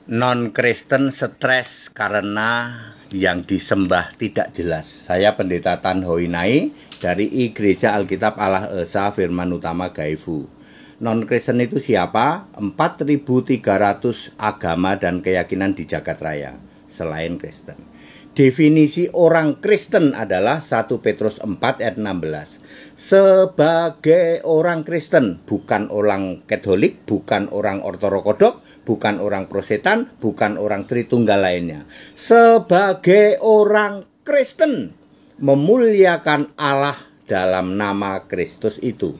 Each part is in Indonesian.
Non-Kristen stres karena yang disembah tidak jelas. Saya Pendeta Tan Hoinai dari Gereja Alkitab Allah Esa Firman Utama Gaifu. Non-Kristen itu siapa? 4.300 agama dan keyakinan di jagat raya selain Kristen. Definisi orang Kristen adalah 1 Petrus 4 ayat 16. Sebagai orang Kristen, bukan orang Katolik, bukan orang Ortodoks, bukan orang Protestan, bukan orang Tritunggal lainnya. Sebagai orang Kristen, memuliakan Allah dalam nama Kristus itu.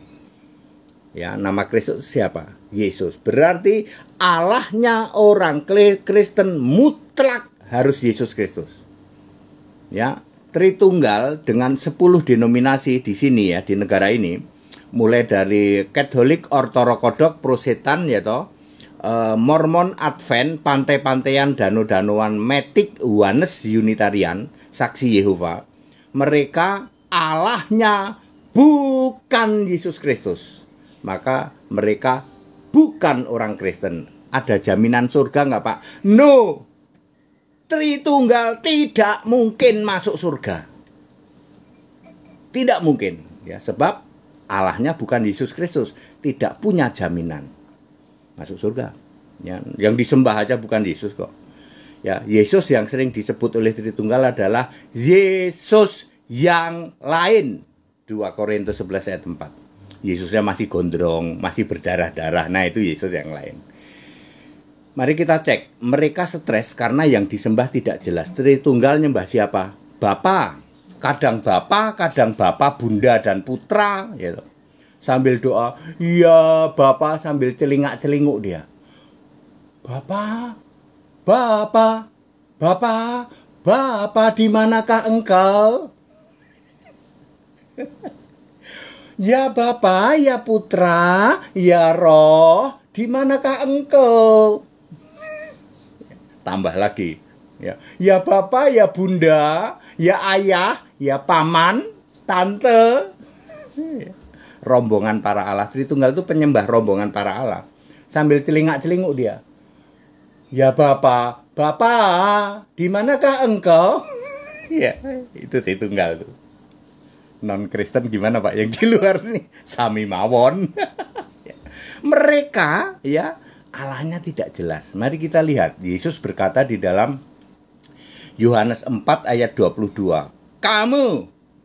Ya, nama Kristus siapa? Yesus. Berarti Allahnya orang Kristen mutlak harus Yesus Kristus. Ya, Tritunggal dengan 10 denominasi di sini ya, di negara ini, mulai dari Katolik, Ortodoks, Protestan ya toh, Mormon, Advent, pantai-pantaian, danu-danuan, Metik, Oneness, Unitarian, Saksi Yehova. Mereka Allahnya bukan Yesus Kristus. Maka mereka bukan orang Kristen. Ada jaminan surga nggak Pak? No. Tritunggal tidak mungkin masuk surga. Tidak mungkin. Ya, sebab Allahnya bukan Yesus Kristus. Tidak punya jaminan masuk surga. Ya, yang disembah aja bukan Yesus kok. Ya, Yesus yang sering disebut oleh Tritunggal adalah Yesus yang lain. 2 Korintus 11 ayat 4. Yesusnya masih gondrong, masih berdarah-darah. Nah, itu Yesus yang lain. Mari kita cek. Mereka stres karena yang disembah tidak jelas. Tritunggal nyembah siapa? Bapa. Kadang Bapa, Bunda dan Putra gitu. Sambil doa, ya Bapa, sambil celingak-celinguk dia. Bapa, di manakah engkau? Ya Bapa, ya Putra, ya Roh, di manakah engkau? Tambah lagi. Ya Bapa, ya Bunda, ya Ayah, ya Paman, Tante. Rombongan para Allah. Tritunggal itu penyembah rombongan para Allah. Sambil celingak-celinguk dia. Ya Bapa, di manakah engkau? Ya, itu Tritunggal tuh. Non-Kristen gimana Pak? Yang di luar nih sami mawon. Mereka ya Allahnya tidak jelas. Mari kita lihat. Yesus berkata di dalam Yohanes 4 ayat 22. Kamu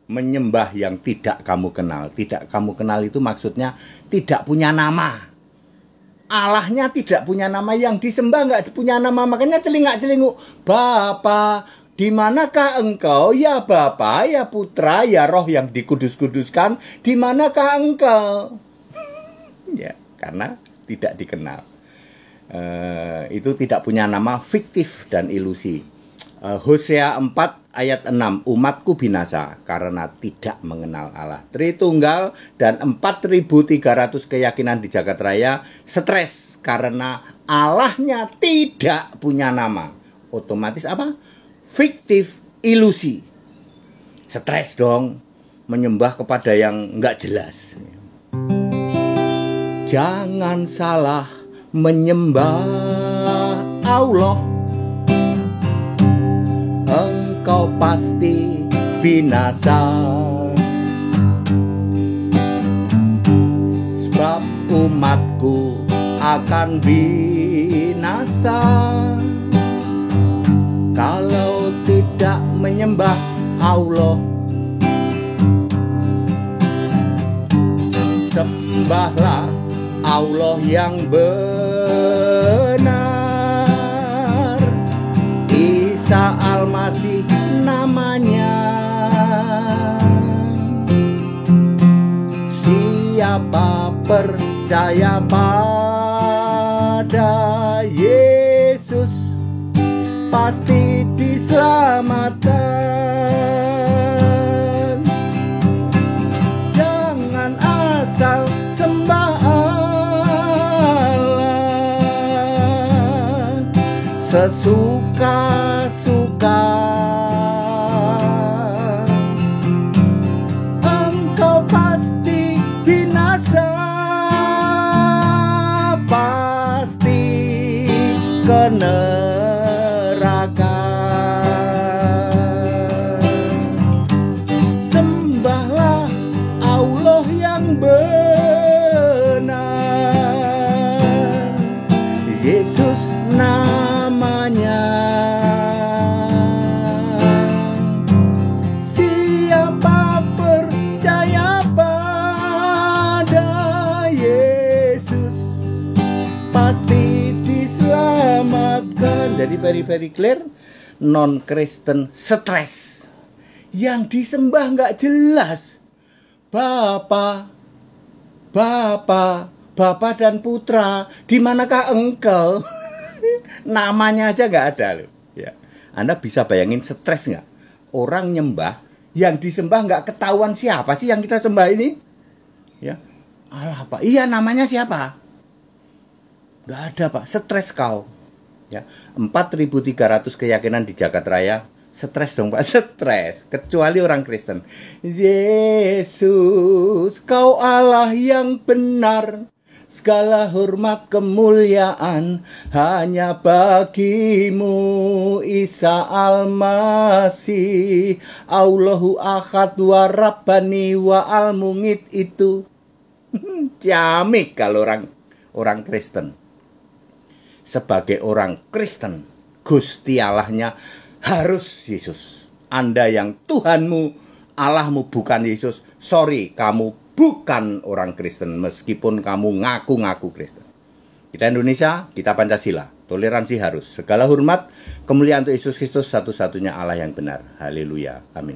menyembah yang tidak kamu kenal. Tidak kamu kenal itu maksudnya tidak punya nama. Allahnya tidak punya nama, yang disembah nggak punya nama. Makanya celingak-celinguk. Bapa, di manakah engkau? Ya Bapa, ya Putra, ya Roh yang dikudus-kuduskan. Di manakah engkau? Ya, karena tidak dikenal. Itu tidak punya nama, fiktif dan ilusi. Hosea 4 ayat 6. Umatku binasa karena tidak mengenal Allah. Tritunggal dan 4.300 keyakinan di jagat raya stres karena Allahnya tidak punya nama. Otomatis apa? Fiktif, ilusi. Stres dong menyembah kepada yang nggak jelas. Jangan salah menyembah Allah, engkau pasti binasa. Sebab umatku akan binasa kalau tidak menyembah Allah. Sembahlah Allah yang benar. Isa Al-Masih namanya. Siapa percaya pada Yesus pasti diselamatkan. Jangan asal sembah Allah sesuka-suka. Engkau pasti binasa, pasti ke neraka. Sembahlah Allah yang benar, Yesus namanya. Siapa percaya pada Yesus pasti diselamatkan. Jadi very clear, non-Kristen stres. Yang disembah nggak jelas. Bapa dan Putra, di manakah engkau? Namanya aja nggak ada loh. Ya. Anda bisa bayangin stres nggak? Orang nyembah, yang disembah nggak ketahuan siapa sih yang kita sembah ini? Ya, alah Pak, iya namanya siapa? Nggak ada Pak, stres kau. Ya, 4.300 keyakinan di Jagat Raya. Stres dong Pak, stres. Kecuali orang Kristen. Yesus, kau Allah yang benar. Segala hormat kemuliaan hanya bagimu, Isa Al-Masih. Allahu Ahad wa Rabbani wa Al-Mungit itu. Ciamik kalau orang Kristen. Sebagai orang Kristen, Gusti Allahnya harus Yesus. Anda yang Tuhanmu, Allahmu bukan Yesus, sorry, kamu bukan orang Kristen meskipun kamu ngaku-ngaku Kristen. Kita Indonesia, kita Pancasila, toleransi harus. Segala hormat, kemuliaan untuk Yesus Kristus, satu-satunya Allah yang benar. Haleluya, amin.